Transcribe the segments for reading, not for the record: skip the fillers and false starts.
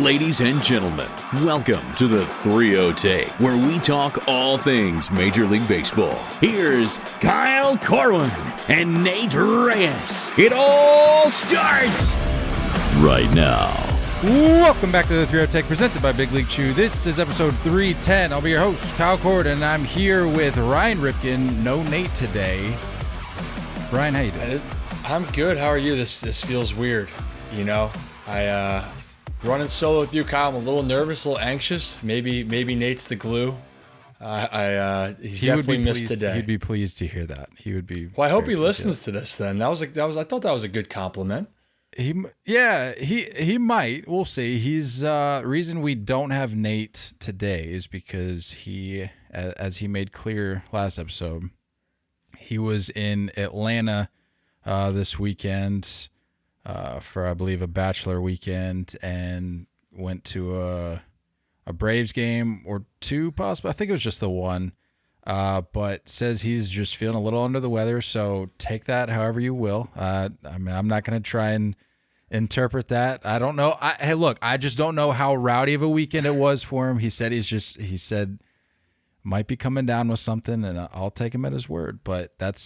Ladies and gentlemen, welcome to the 3-0 Take, where we talk all things Major League Baseball. Here's Kyle Corwin and Nate Reyes. It all starts right now. Welcome back to the 3-0 Take, presented by Big League Chew. This is episode 310. I'll be your host, Kyle Corwin, and I'm here with Ryan Ripken. No Nate today. Ryan, how you doing? I'm good. How are you? This feels weird. You know, running solo with you, Kyle. I'm a little nervous, a little anxious. Maybe Nate's the glue. He's definitely missed today. He'd be pleased to hear that. He would be. Well, I hope he listens to this. Then I thought that was a good compliment. He might. We'll see. He's reason we don't have Nate today is because he, as he made clear last episode, he was in Atlanta this weekend for, I believe, a bachelor weekend, and went to a Braves game or two, possibly. I think it was just the one. But says he's just feeling a little under the weather, so take that however you will. I'm not going to try and interpret that. I don't know. Hey, look, I just don't know how rowdy of a weekend it was for him. He said might be coming down with something, and I'll take him at his word. But that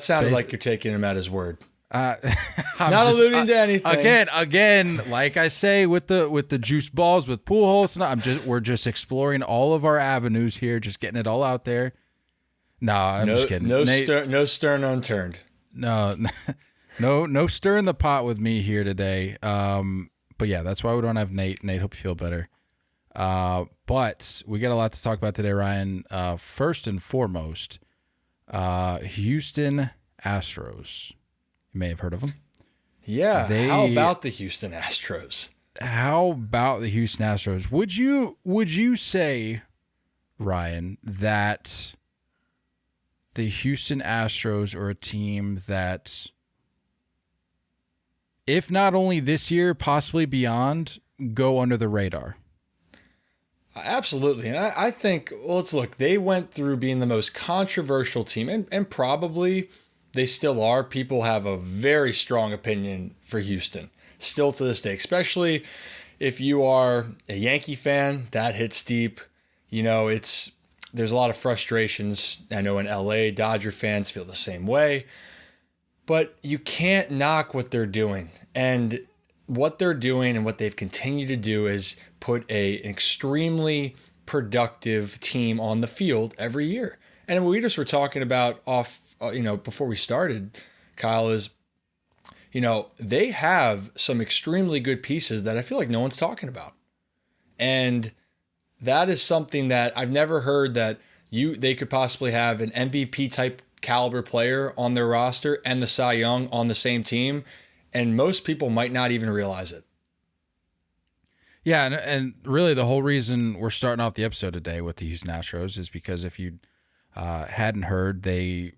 sounded like you're taking him at his word. Not alluding to anything. Again, like I say with the juice balls with Pujols, we're just exploring all of our avenues here, just getting it all out there. I'm just kidding. No stern unturned. No stir in the pot with me here today. But yeah, that's why we don't have Nate. Nate, hope you feel better. But we got a lot to talk about today, Ryan. First and foremost, Houston Astros. You may have heard of them. Yeah. How about the Houston Astros? Would you say, Ryan, that the Houston Astros are a team that, if not only this year, possibly beyond, go under the radar? Absolutely. And I think, well, let's look. They went through being the most controversial team, and probably they still are. People have a very strong opinion for Houston still to this day, especially if you are a Yankee fan. That hits deep. You know, there's a lot of frustrations. I know in LA, Dodger fans feel the same way. But you can't knock what they're doing. And what they're doing and what they've continued to do is put an extremely productive team on the field every year. And what we just were talking about before we started, Kyle, is, they have some extremely good pieces that I feel like no one's talking about. And that is something that I've never heard that they could possibly have an MVP type caliber player on their roster and the Cy Young on the same team. And most people might not even realize it. Yeah, and really the whole reason we're starting off the episode today with the Houston Astros is because if you hadn't heard, they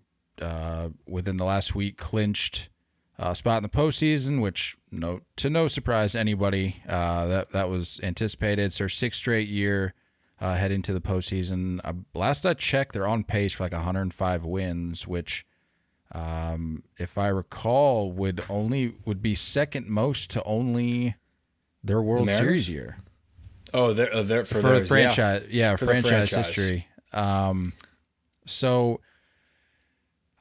within the last week clinched a spot in the postseason, which to no surprise to anybody, that was anticipated. It's their sixth straight year heading to the postseason. Last I checked, they're on pace for like 105 wins, which, if I recall, would be second most to only their World Series year. Oh, they're for the franchise, for franchise history. So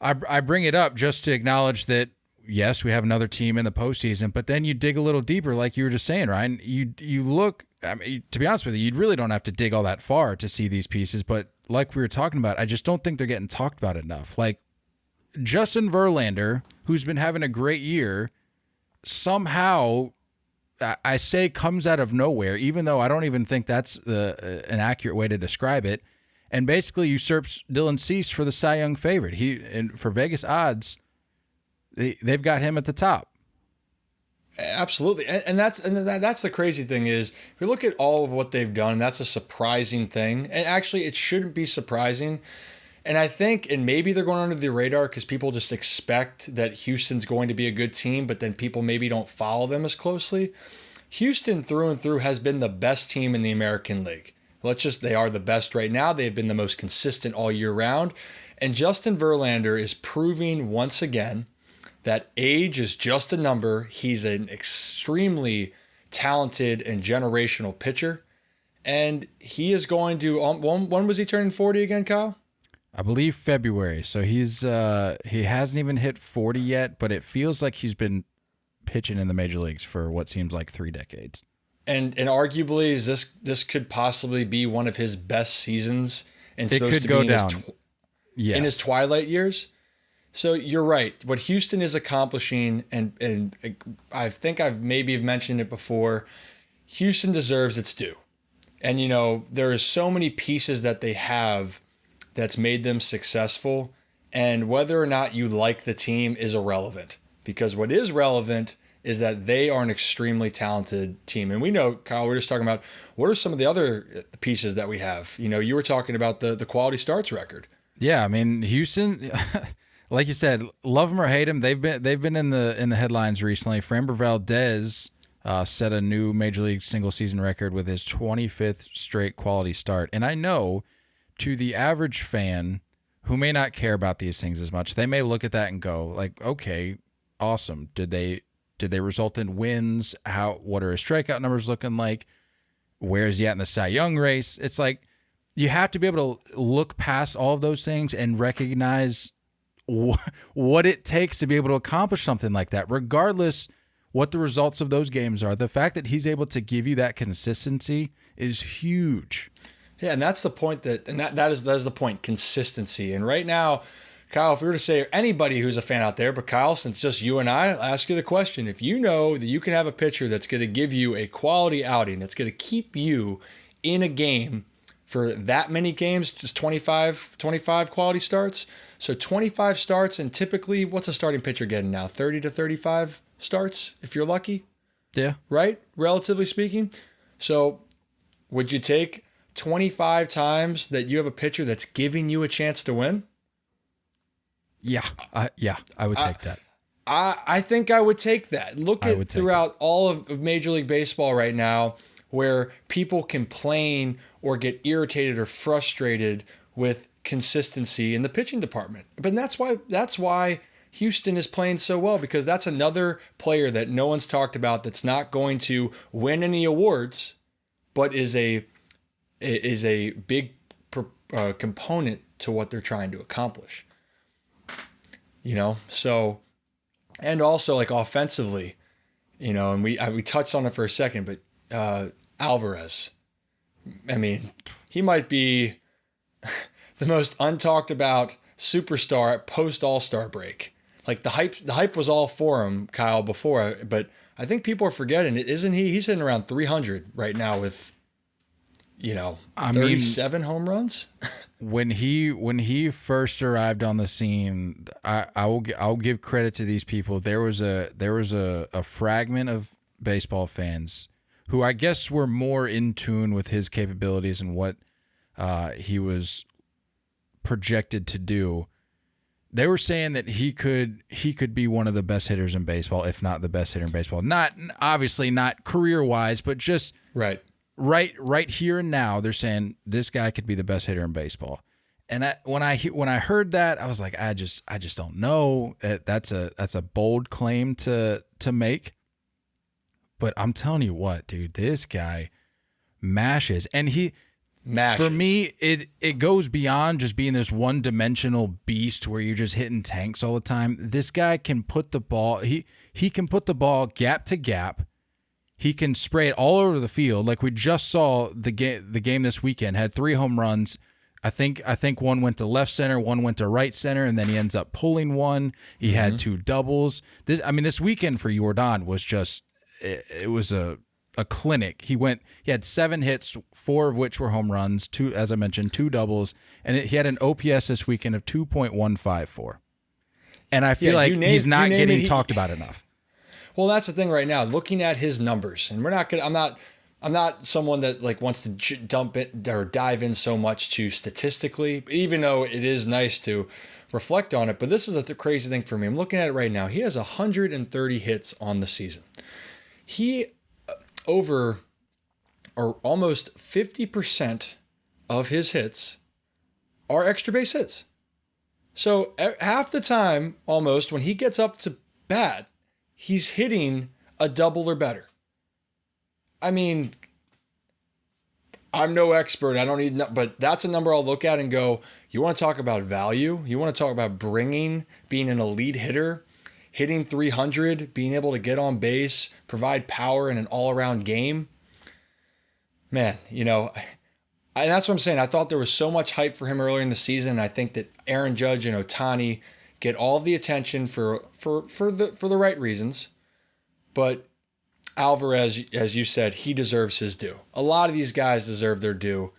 I bring it up just to acknowledge that, yes, we have another team in the postseason, but then you dig a little deeper, like you were just saying, Ryan. You look. I mean, to be honest with you really don't have to dig all that far to see these pieces. But like we were talking about, I just don't think they're getting talked about enough. Like Justin Verlander, who's been having a great year, somehow I say comes out of nowhere, even though I don't even think that's an accurate way to describe it, and basically usurps Dylan Cease for the Cy Young favorite. And for Vegas odds, they've got him at the top. Absolutely. And that's the crazy thing is, if you look at all of what they've done, that's a surprising thing. And actually, it shouldn't be surprising. And I think, and maybe they're going under the radar because people just expect that Houston's going to be a good team, but then people maybe don't follow them as closely. Houston through and through has been the best team in the American League. They are the best right now. They've been the most consistent all year round. And Justin Verlander is proving once again that age is just a number. He's an extremely talented and generational pitcher. And he is going to, when was he turning 40 again, Kyle? I believe February. So he hasn't even hit 40 yet, but it feels like he's been pitching in the major leagues for what seems like 3 decades. And arguably, this could possibly be one of his best seasons, and it could go down in his twilight years. So you're right. What Houston is accomplishing, and I think I've maybe mentioned it before, Houston deserves its due. And, there are so many pieces that they have that's made them successful. And whether or not you like the team is irrelevant. Because what is relevant is that they are an extremely talented team. And we know, Kyle, we're just talking about what are some of the other pieces that we have. You were talking about the quality starts record. Yeah, I mean, Houston, like you said, love them or hate them, they've been in the headlines recently. Framber Valdez set a new Major League single-season record with his 25th straight quality start. And I know to the average fan who may not care about these things as much, they may look at that and go, like, okay, awesome. Did they result in wins? What are his strikeout numbers looking like? Where is he at in the Cy Young race? It's like you have to be able to look past all of those things and recognize what it takes to be able to accomplish something like that, regardless what the results of those games are. The fact that he's able to give you that consistency is huge. Yeah, and that's the point that is the point, consistency. And right now, Kyle, if we were to say anybody who's a fan out there, but Kyle, since just you and I'll ask you the question. If you know that you can have a pitcher that's going to give you a quality outing, that's going to keep you in a game for that many games, just 25 quality starts. So 25 starts, and typically, what's a starting pitcher getting now? 30 to 35 starts, if you're lucky? Yeah. Right? Relatively speaking. So would you take 25 times that you have a pitcher that's giving you a chance to win? Yeah, I would take that. I think I would take that. Look at throughout all of Major League Baseball right now where people complain or get irritated or frustrated with consistency in the pitching department. But that's why Houston is playing so well, because that's another player that no one's talked about that's not going to win any awards, but is a big component to what they're trying to accomplish. So, and also like offensively, and we touched on it for a second, but Alvarez, I mean, he might be the most untalked about superstar at post All-Star break. Like the hype was all for him, Kyle, before, but I think people are forgetting it. Isn't he? He's hitting around 300 right now with, 37 home runs. When he first arrived on the scene, I'll give credit to these people. There was a fragment of baseball fans who I guess were more in tune with his capabilities and what he was projected to do. They were saying that he could be one of the best hitters in baseball, if not the best hitter in baseball. Not obviously not career-wise, but just right here and now. They're saying this guy could be the best hitter in baseball. And when I heard that, I was like, I just don't know. That's a bold claim to make. But I'm telling you what, dude, this guy mashes, and he. For me, it goes beyond just being this one-dimensional beast where you're just hitting tanks all the time. This guy can put the ball. He can put the ball gap to gap. He can spray it all over the field. Like we just saw the game this weekend had 3 home runs. I think one went to left center, one went to right center, and then he ends up pulling one. He had 2 doubles. This weekend for Jordan was just it was a clinic. He had 7 hits, 4 of which were home runs, 2, as I mentioned, 2 doubles, and he had an OPS this weekend of 2.154. And I feel like he's not getting talked about enough. Well, that's the thing right now. Looking at his numbers, and I'm not someone that like wants to dump it or dive in so much to statistically, even though it is nice to reflect on it. But this is the crazy thing for me. I'm looking at it right now. He has 130 hits on the season. He over or almost 50% of his hits are extra base hits. So half the time, almost, when he gets up to bat, he's hitting a double or better. I mean, I'm no expert. I don't need, but that's a number I'll look at and go, you want to talk about value? You want to talk about being an elite hitter, hitting 300, being able to get on base, provide power in an all-around game? Man, and that's what I'm saying. I thought there was so much hype for him earlier in the season. And I think that Aaron Judge and Ohtani get all of the attention for the right reasons. But Alvarez, as you said, he deserves his due. A lot of these guys deserve their due.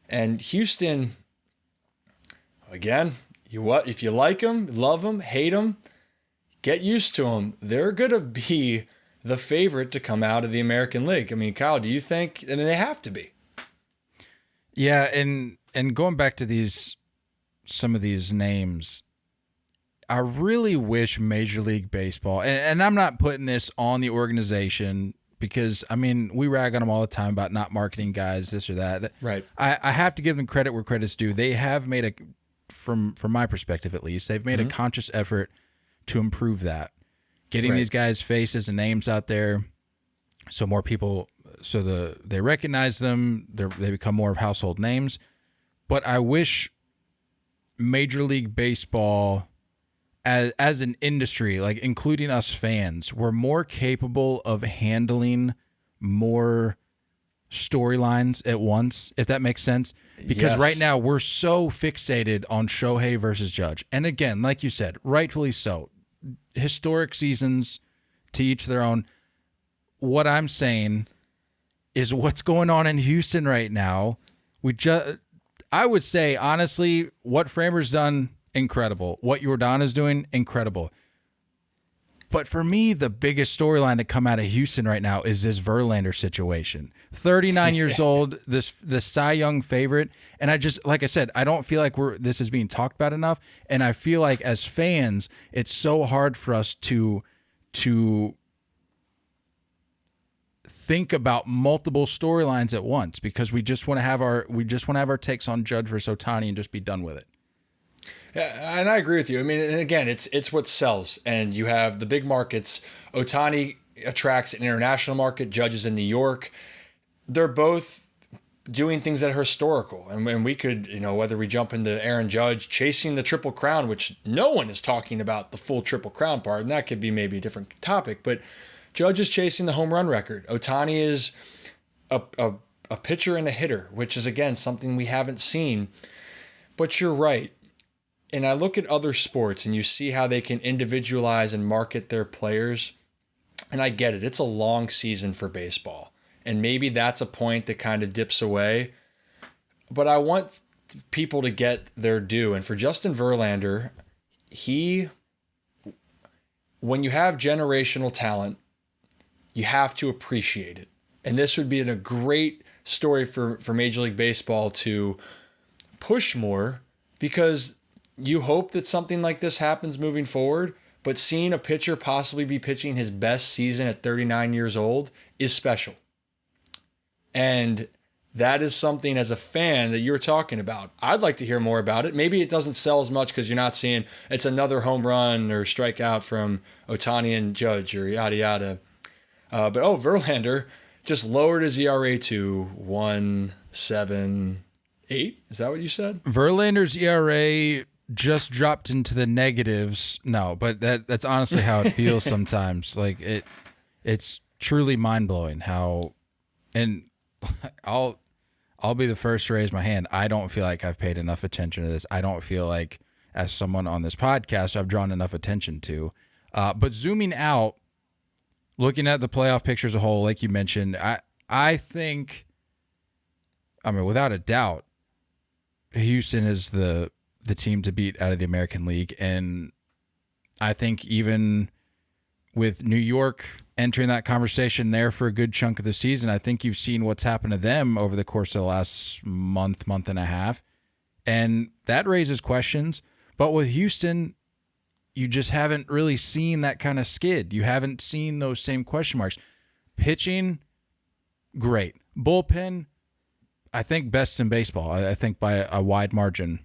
And Houston, again, if you like them, love them, hate them, get used to them. They're going to be the favorite to come out of the American League. I mean, Kyle, do you think? I mean, they have to be. Yeah, and going back to some of these names, I really wish Major League Baseball, and I'm not putting this on the organization because, I mean, we rag on them all the time about not marketing guys, this or that. Right. I have to give them credit where credit's due. They have made from my perspective at least, they've made a conscious effort to improve that. Getting these guys' faces and names out there so more people, they recognize them, they become more of household names. But I wish Major League Baseball as an industry, like including us fans, were more capable of handling more storylines at once, if that makes sense. Because right now we're so fixated on Shohei versus Judge. And again, like you said, rightfully so. Historic seasons, to each their own. What I'm saying is what's going on in Houston right now. I would say, honestly, what Framer's done, incredible. What Yordan doing, incredible. But for me, the biggest storyline to come out of Houston right now is this Verlander situation. 39 years old, the Cy Young favorite. And I just, like I said, I don't feel like this is being talked about enough. And I feel like as fans, it's so hard for us to think about multiple storylines at once because we just want to have our takes on Judge versus Ohtani and just be done with it. Yeah, and I agree with you. I mean, and again, it's what sells. And you have the big markets. Ohtani attracts an international market. Judge is in New York. They're both doing things that are historical. And we could, whether we jump into Aaron Judge chasing the Triple Crown, which no one is talking about the full Triple Crown part, and that could be maybe a different topic. But Judge is chasing the home run record. Ohtani is a pitcher and a hitter, which is, again, something we haven't seen. But you're right. And I look at other sports and you see how they can individualize and market their players. And I get it. It's a long season for baseball. And maybe that's a point that kind of dips away. But I want people to get their due. And for Justin Verlander, when you have generational talent, you have to appreciate it. And this would be a great story for Major League Baseball to push more, because you hope that something like this happens moving forward, but seeing a pitcher possibly be pitching his best season at 39 years old is special. And that is something, as a fan, that you're talking about. I'd like to hear more about it. Maybe it doesn't sell as much because you're not seeing it's another home run or strikeout from Ohtani and Judge or yada yada. But Verlander just lowered his ERA to 1.78. Is that what you said? Verlander's ERA just dropped into the negatives. No, but that's honestly how it feels sometimes. Like it's truly mind-blowing how, and I'll be the first to raise my hand. I don't feel like I've paid enough attention to this. I don't feel like, as someone on this podcast, I've drawn enough attention to. But zooming out, looking at the playoff picture as a whole, like you mentioned, I think, without a doubt, Houston is the team to beat out of the American League. And I think even with New York entering that conversation there for a good chunk of the season, I think you've seen what's happened to them over the course of the last month and a half. And that raises questions. But with Houston, you just haven't really seen that kind of skid. You haven't seen those same question marks. Pitching, great. Bullpen, I think best in baseball. I think by a wide margin.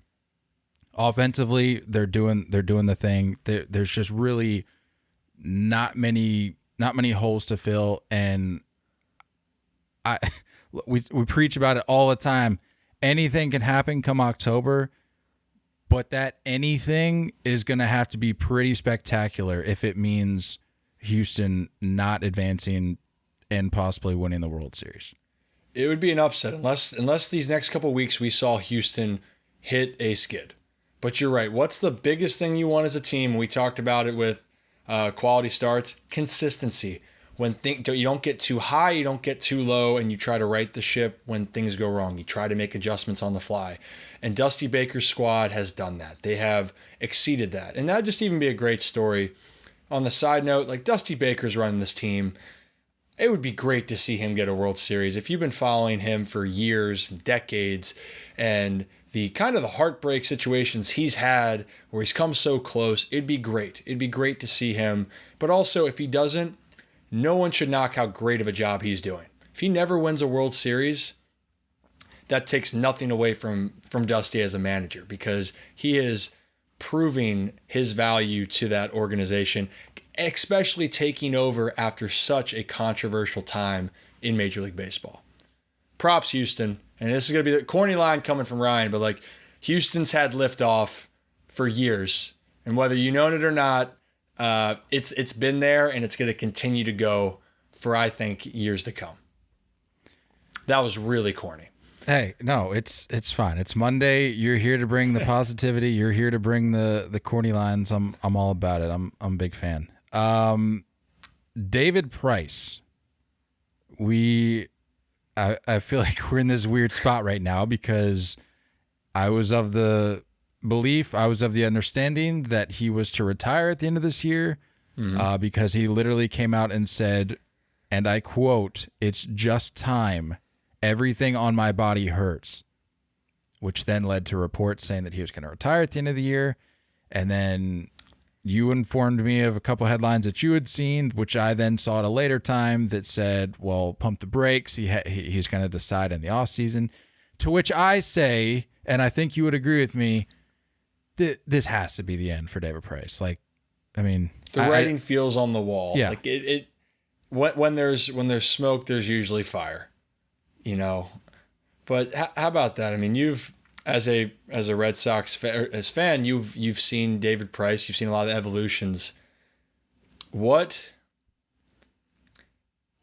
Offensively, they're doing the thing. There's just really not many holes to fill, and we preach about it all the time. Anything can happen come October, but that anything is going to have to be pretty spectacular if it means Houston not advancing and possibly winning the World Series. It would be an upset unless these next couple of weeks we saw Houston hit a skid. But you're right. What's the biggest thing you want as a team? We talked about it with quality starts. Consistency. When you don't get too high, you don't get too low, and you try to right the ship when things go wrong. You try to make adjustments on the fly. And Dusty Baker's squad has done that. They have exceeded that. And that'd just even be a great story. On the side note, like Dusty Baker's running this team. It would be great to see him get a World Series. If you've been following him for years, decades, and the kind of the heartbreak situations he's had where he's come so close, it'd be great. It'd be great to see him. But also, if he doesn't, no one should knock how great of a job he's doing. If he never wins a World Series, that takes nothing away from Dusty as a manager, because he is proving his value to that organization, especially taking over after such a controversial time in Major League Baseball. Props, Houston. And this is going to be the corny line coming from Ryan, but like Houston's had liftoff for years. And whether you know it or not, it's been there, and it's going to continue to go for, I think, years to come. That was really corny. Hey, no, it's fine. It's Monday. You're here to bring the positivity. You're here to bring the corny lines. I'm all about it. I'm a big fan. David Price. I feel like we're in this weird spot right now because I was of the understanding that he was to retire at the end of this year, because he literally came out and said, and I quote, "It's just time. Everything on my body hurts," which then led to reports saying that he was going to retire at the end of the year. And then you informed me of a couple headlines that you had seen, which I then saw at a later time that said, well, pump the brakes. He's going to decide in the offseason. To which I say, and I think you would agree with me, this has to be the end for David Price. Like, I mean, the writing feels on the wall. Yeah. Like when there's smoke, there's usually fire, you know. But how about that? I mean, you've as a Red Sox fan, you've seen David Price. You've seen a lot of evolutions. What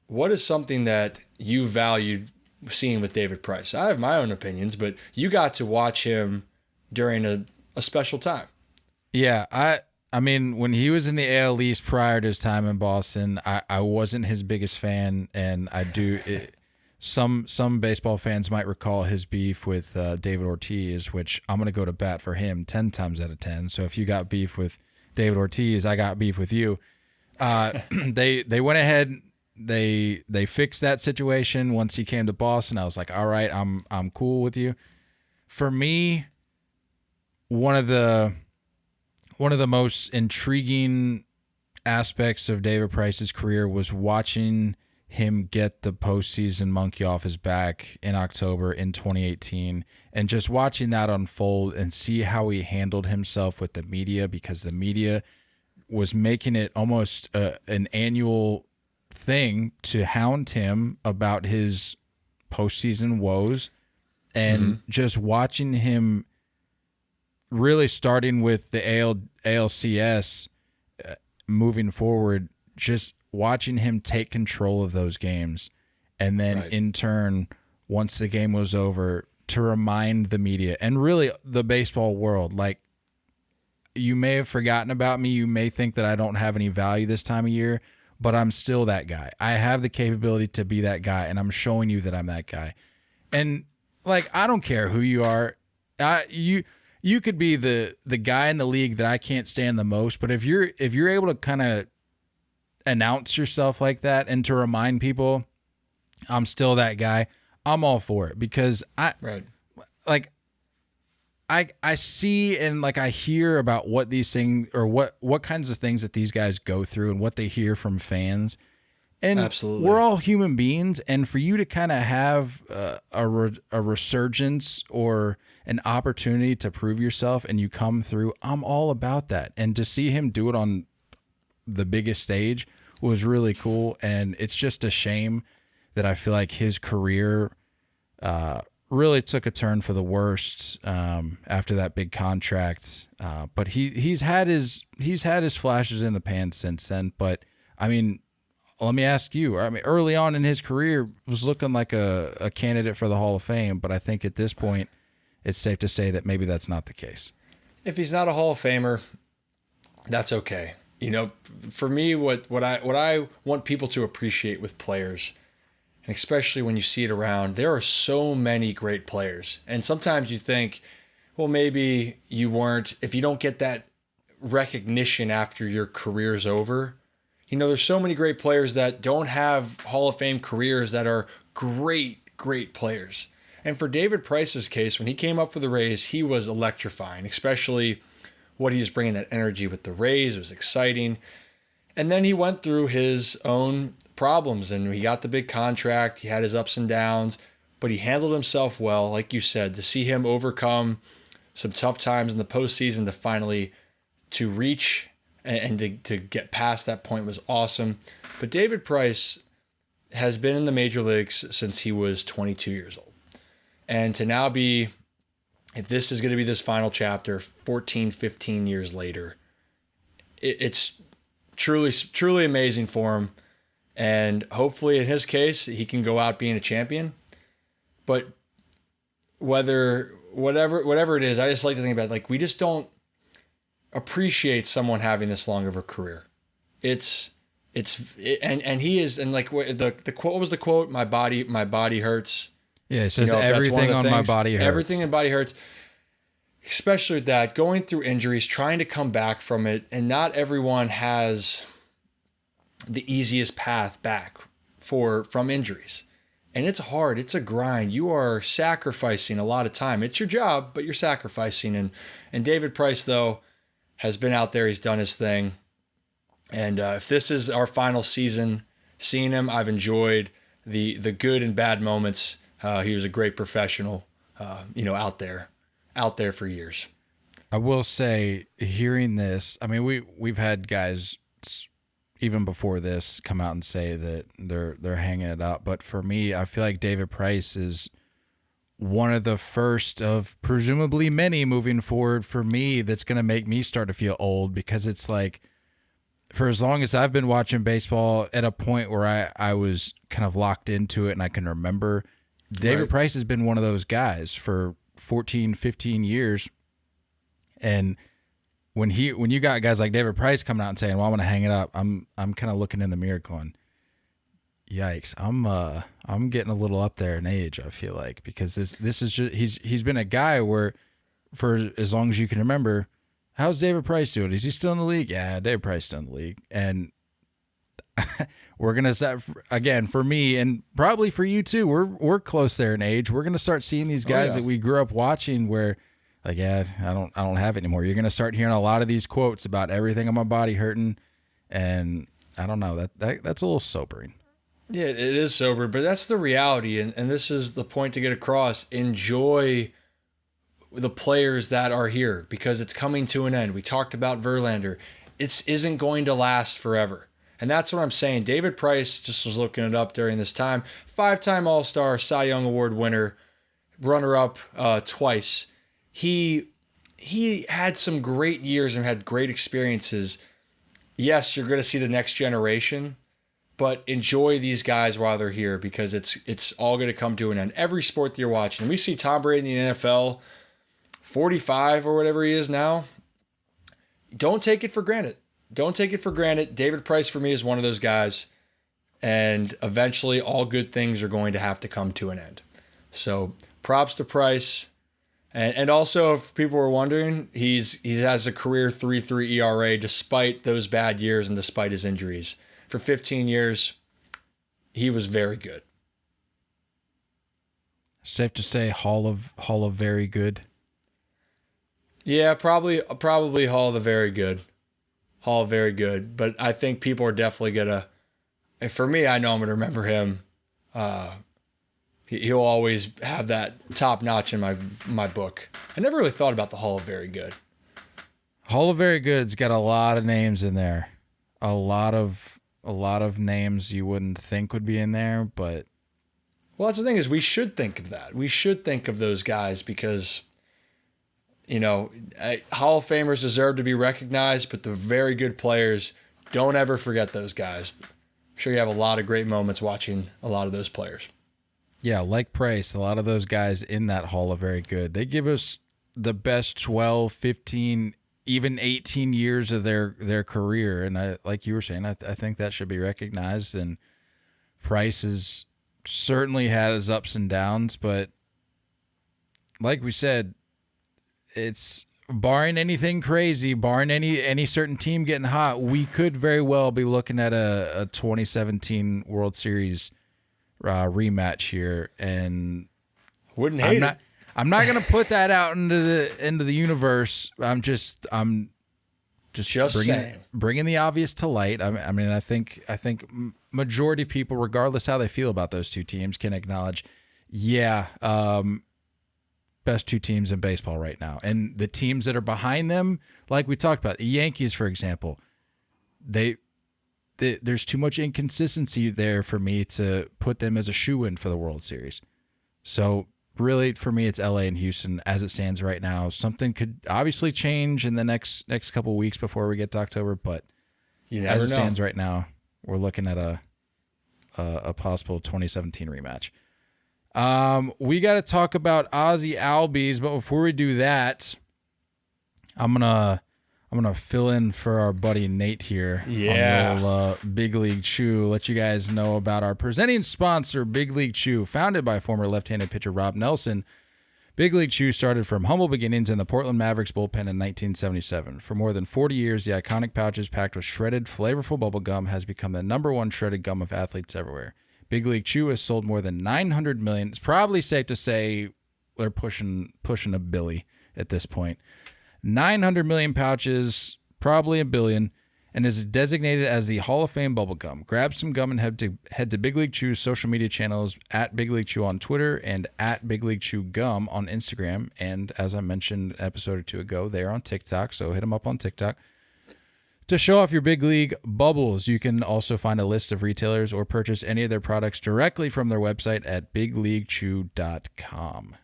is something that you valued seeing with David Price? I have my own opinions, but you got to watch him during a special time. Yeah, I mean, when he was in the AL East prior to his time in Boston, I wasn't his biggest fan, and some baseball fans might recall his beef with David Ortiz, which I'm going to go to bat for him 10 times out of 10. So if you got beef with David Ortiz, I got beef with you. They went ahead, they fixed that situation once he came to Boston. I was like, all right, I'm cool with you. For me, one of the most intriguing aspects of David Price's career was watching him get the postseason monkey off his back in October in 2018, and just watching that unfold and see how he handled himself with the media, because the media was making it almost an annual thing to hound him about his postseason woes, and just watching him really starting with the ALCS moving forward, just watching him take control of those games, and then in turn, once the game was over, to remind the media and really the baseball world, like, you may have forgotten about me, you may think that I don't have any value this time of year, but I'm still that guy. I have the capability to be that guy, and I'm showing you that I'm that guy. And like, I don't care who you are. You could be the guy in the league that I can't stand the most, but if you're able to kind of announce yourself like that and to remind people I'm still that guy, I'm all for it, because I see and like I hear about what these things, or what kinds of things that these guys go through and what they hear from fans. And absolutely, we're all human beings, and for you to kind of have a resurgence or an opportunity to prove yourself and you come through, I'm all about that. And to see him do it on the biggest stage was really cool. And it's just a shame that I feel like his career really took a turn for the worst after that big contract. But he's had his flashes in the pan since then. But I mean, let me ask you. I mean, early on in his career, was looking like a candidate for the Hall of Fame. But I think at this point, it's safe to say that maybe that's not the case. If he's not a Hall of Famer, that's okay. You know, for me, what I want people to appreciate with players, and especially when you see it around, there are so many great players. And sometimes you think, well, maybe you weren't, if you don't get that recognition after your career's over. You know, there's so many great players that don't have Hall of Fame careers that are great, great players. And for David Price's case, when he came up for the Rays, he was electrifying, especially what he was bringing, that energy with the Rays. It was exciting. And then he went through his own problems, and he got the big contract. He had his ups and downs, but he handled himself well. Like you said, to see him overcome some tough times in the postseason to finally to reach and to get past that point was awesome. But David Price has been in the major leagues since he was 22 years old. And to now be, if this is going to be this final chapter, 14, 15 years later, it's truly amazing for him. And hopefully in his case, he can go out being a champion. But whatever it is, I just like to think about it, like, we just don't appreciate someone having this long of a career. And he is, and like the quote, what was the quote? My body hurts. Yeah, it says everything on my body hurts. Everything in body hurts. Especially with that, going through injuries, trying to come back from it, and not everyone has the easiest path back from injuries. And it's hard. It's a grind. You are sacrificing a lot of time. It's your job, but you're sacrificing. And David Price, though, has been out there. He's done his thing. And if this is our final season, seeing him, I've enjoyed the good and bad moments. He was a great professional, out there for years. I will say, hearing this, I mean, we've had guys even before this come out and say that they're hanging it up. But for me, I feel like David Price is one of the first of presumably many moving forward for me that's going to make me start to feel old, because it's like, for as long as I've been watching baseball, at a point where I was kind of locked into it and I can remember, David Price has been one of those guys for 14, 15 years. And when you got guys like David Price coming out and saying, well, I'm going to hang it up, I'm kind of looking in the mirror going, yikes, I'm getting a little up there in age, I feel like, because this is just, he's been a guy where for as long as you can remember, how's David Price doing? Is he still in the league? Yeah, David Price still in the league. And we're going to start, again, for me and probably for you too, we're close there in age. We're going to start seeing these guys that we grew up watching where, like, yeah, I don't have it anymore. You're going to start hearing a lot of these quotes about everything on my body hurting. And I don't know, that's a little sobering. Yeah, it is sober, but that's the reality. And this is the point to get across. Enjoy the players that are here, because it's coming to an end. We talked about Verlander. It isn't going to last forever. And that's what I'm saying. David Price, just was looking it up during this time, 5-time All-Star, Cy Young Award winner, runner-up twice. He had some great years and had great experiences. Yes, you're going to see the next generation, but enjoy these guys while they're here, because it's all going to come to an end. Every sport that you're watching. We see Tom Brady in the NFL, 45 or whatever he is now. Don't take it for granted. Don't take it for granted. David Price for me is one of those guys, and eventually all good things are going to have to come to an end. So props to Price. And also, if people were wondering, he has a career 3.3 ERA despite those bad years and despite his injuries. For 15 years, he was very good. Safe to say Hall of Very Good. Yeah, probably Hall of the Very Good. Hall of Very Good. But I think people are definitely gonna, and for me, I know I'm gonna remember him. He'll always have that top notch in my book. I never really thought about the Hall of Very Good. Hall of Very Good's got a lot of names in there. A lot of names you wouldn't think would be in there, but Well, that's the thing is we should think of that. We should think of those guys because, Hall of Famers deserve to be recognized, but the very good players, don't ever forget those guys. I'm sure you have a lot of great moments watching a lot of those players. Yeah, like Price, a lot of those guys in that hall are very good. They give us the best 12, 15, even 18 years of their career. And like you were saying, I think that should be recognized. And Price has certainly had his ups and downs, but like we said, it's barring anything crazy, barring any certain team getting hot, we could very well be looking at a 2017 World Series rematch here, and wouldn't hate it. I'm not gonna put that out into the universe. I'm just bringing the obvious to light. I mean, I think majority of people, regardless how they feel about those two teams, can acknowledge, best two teams in baseball right now, and the teams that are behind them, like we talked about, the Yankees, for example, there's too much inconsistency there for me to put them as a shoo-in for the World Series. So really, for me, it's LA and Houston as it stands right now. Something could obviously change in the next couple of weeks before we get to October, but as it stands right now, we're looking at a possible 2017 rematch. We got to talk about Ozzie Albies, but before we do that, I'm gonna fill in for our buddy Nate here. Yeah. On the old, Big League Chew. Let you guys know about our presenting sponsor, Big League Chew. Founded by former left-handed pitcher Rob Nelson, Big League Chew started from humble beginnings in the Portland Mavericks bullpen in 1977. For more than 40 years, the iconic pouches packed with shredded, flavorful bubble gum has become the #1 shredded gum of athletes everywhere. Big League Chew has sold more than 900 million. It's probably safe to say they're pushing a billy at this point. 900 million pouches, probably a billion, and is designated as the Hall of Fame bubblegum. Grab some gum and head to Big League Chew's social media channels at Big League Chew on Twitter and at Big League Chew Gum on Instagram. And as I mentioned an episode or two ago, they're on TikTok, so hit them up on TikTok to show off your Big League bubbles. You can also find a list of retailers or purchase any of their products directly from their website at bigleaguechew.com.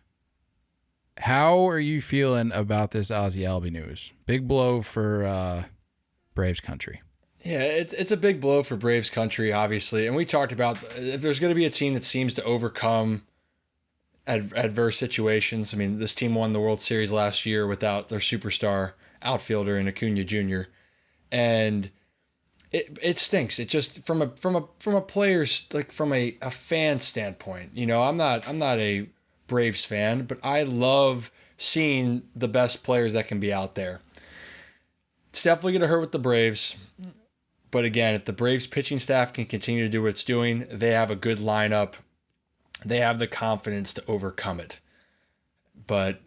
How are you feeling about this Ozzie Albies news? Big blow for Braves country. Yeah, it's a big blow for Braves country, obviously. And we talked about if there's going to be a team that seems to overcome adverse situations. I mean, this team won the World Series last year without their superstar outfielder in Acuna Jr. And it stinks. It just from a player's, like from a fan standpoint. I'm not a Braves fan, but I love seeing the best players that can be out there. It's definitely going to hurt with the Braves. But again, if the Braves pitching staff can continue to do what it's doing, they have a good lineup. They have the confidence to overcome it. But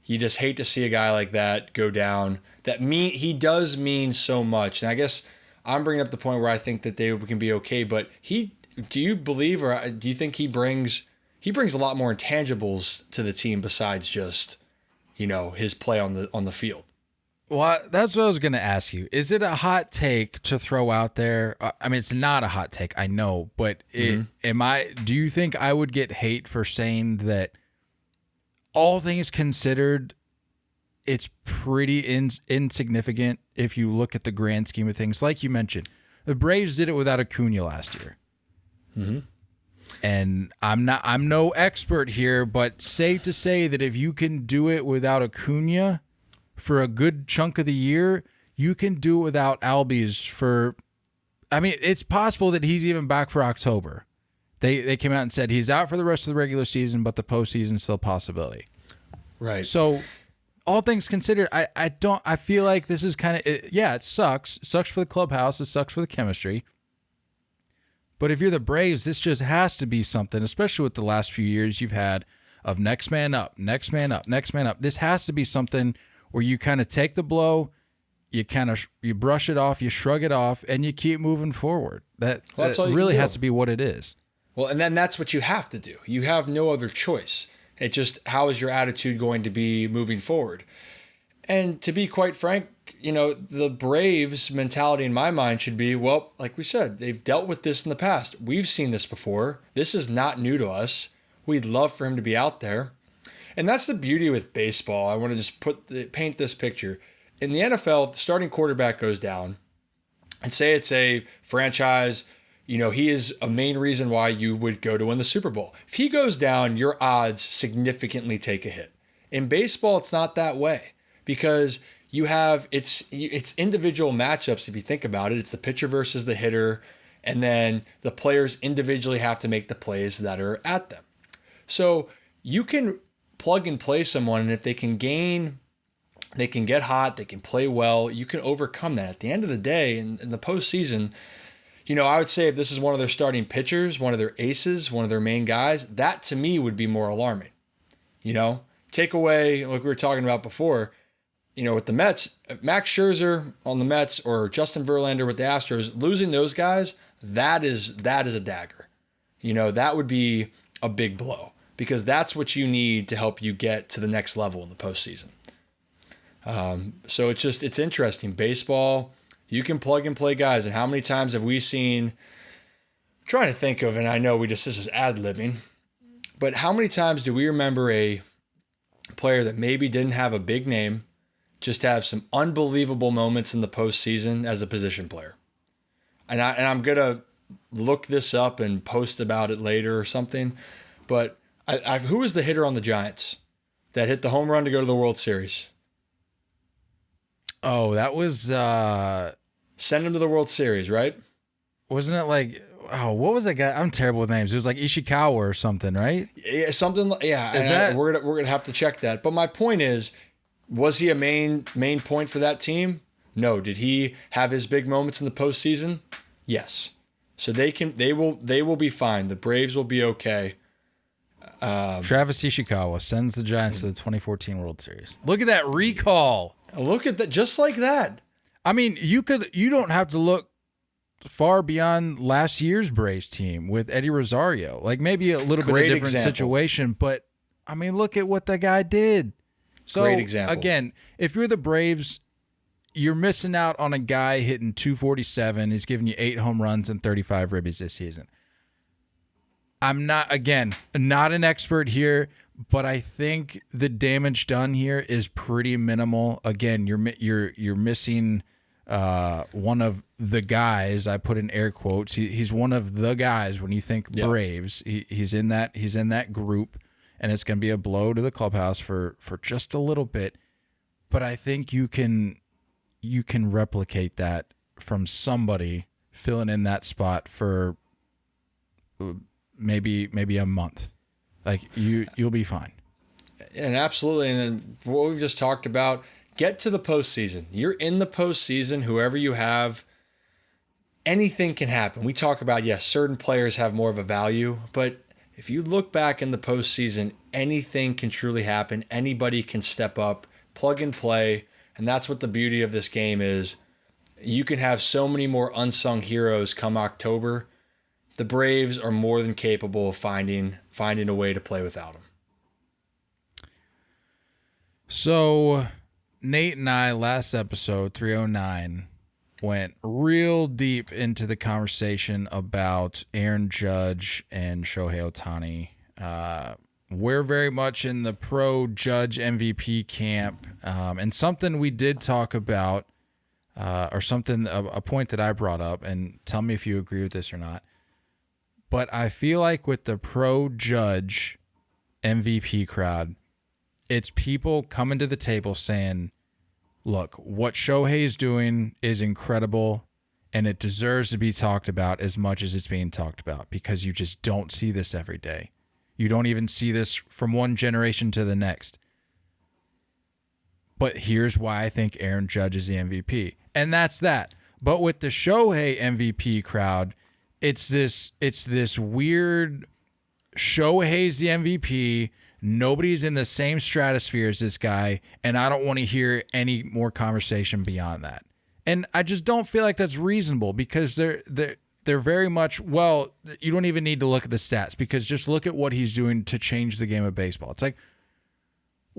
you just hate to see a guy like that go down. He does mean so much. And I guess I'm bringing up the point where I think that they can be okay. But do you believe, or do you think he brings a lot more intangibles to the team besides just, his play on the field? Well, that's what I was going to ask you. Is it a hot take to throw out there? I mean, it's not a hot take, I know, but do you think I would get hate for saying that all things considered, it's pretty insignificant if you look at the grand scheme of things? Like you mentioned, the Braves did it without Acuna last year. Mm-hmm. And I'm no expert here, but safe to say that if you can do it without Acuna for a good chunk of the year, you can do it without Albies it's possible that he's even back for October. They came out and said he's out for the rest of the regular season, but the postseason is still a possibility. Right. So all things considered, I feel like this is kind of, it sucks. It sucks for the clubhouse. It sucks for the chemistry. But if you're the Braves, this just has to be something, especially with the last few years you've had of next man up, next man up, next man up. This has to be something where you kind of take the blow, you brush it off, you shrug it off, and you keep moving forward. That really has to be what it is. Well, and then that's what you have to do. You have no other choice. It just, how is your attitude going to be moving forward? And to be quite frank, the Braves mentality in my mind should be, well, like we said, they've dealt with this in the past. We've seen this before. This is not new to us. We'd love for him to be out there. And that's the beauty with baseball. I want to just paint this picture. In the NFL, the starting quarterback goes down, and say it's a franchise, he is a main reason why you would go to win the Super Bowl. If he goes down, your odds significantly take a hit. In baseball, it's not that way because you have it's individual matchups. If you think about it, it's the pitcher versus the hitter, and then the players individually have to make the plays that are at them. So you can plug and play someone, and if they can get hot, they can play well, you can overcome that. At the end of the day, in the postseason, I would say if this is one of their starting pitchers, one of their aces, one of their main guys, that to me would be more alarming. Take away, like we were talking about before, with the Mets, Max Scherzer on the Mets or Justin Verlander with the Astros, losing those guys, that is a dagger. That would be a big blow because that's what you need to help you get to the next level in the postseason. So it's interesting. Baseball, you can plug and play guys. And how many times have we seen, I'm trying to think of, and I know this is ad-libbing, but how many times do we remember a player that maybe didn't have a big name, just have some unbelievable moments in the postseason as a position player? And I'm going to look this up and post about it later or something. But who was the hitter on the Giants that hit the home run to go to the World Series? Oh, that was send him to the World Series, right? Wasn't it like, what was that guy? I'm terrible with names. It was like Ishikawa or something, right? Yeah, something. Yeah, we're gonna have to check that. But my point is, was he a main point for that team? No. Did he have his big moments in the postseason? Yes. So they will be fine. The Braves will be okay. Travis Ishikawa sends the Giants to the 2014 World Series. Look at that recall. Look at that, just like that. I mean, you don't have to look far beyond last year's Braves team with Eddie Rosario. Like maybe a little bit of a different situation, but I mean, look at what that guy did. So great example. Again, if you're the Braves, you're missing out on a guy hitting 247. He's giving you 8 home runs and 35 ribbies this season. I'm not an expert here, but I think the damage done here is pretty minimal. Again, you're missing one of the guys. I put in air quotes. He's one of the guys when you think Braves. He's in that group, and it's going to be a blow to the clubhouse for just a little bit. But I think you can replicate that from somebody filling in that spot for maybe a month. Like you'll be fine. And absolutely. And then what we've just talked about, get to the postseason. You're in the postseason, whoever you have, anything can happen. We talk about, yes, certain players have more of a value, but if you look back in the postseason, anything can truly happen. Anybody can step up, plug and play. And that's what the beauty of this game is. You can have so many more unsung heroes come October. The Braves are more than capable of finding a way to play without them. So Nate and I, last episode, 309, went real deep into the conversation about Aaron Judge and Shohei Ohtani. We're very much in the pro-Judge MVP camp. And something we did talk about, or something, a point that I brought up, and tell me if you agree with this or not. But I feel like with the pro-Judge MVP crowd, it's people coming to the table saying, look, what Shohei is doing is incredible, and it deserves to be talked about as much as it's being talked about because you just don't see this every day. You don't even see this from one generation to the next. But here's why I think Aaron Judge is the MVP. And that's that. But with the Shohei MVP crowd, it's this weird Shohei's the MVP. Nobody's in the same stratosphere as this guy, and I don't want to hear any more conversation beyond that. And I just don't feel like that's reasonable because they're very much, well, you don't even need to look at the stats because just look at what he's doing to change the game of baseball. It's like,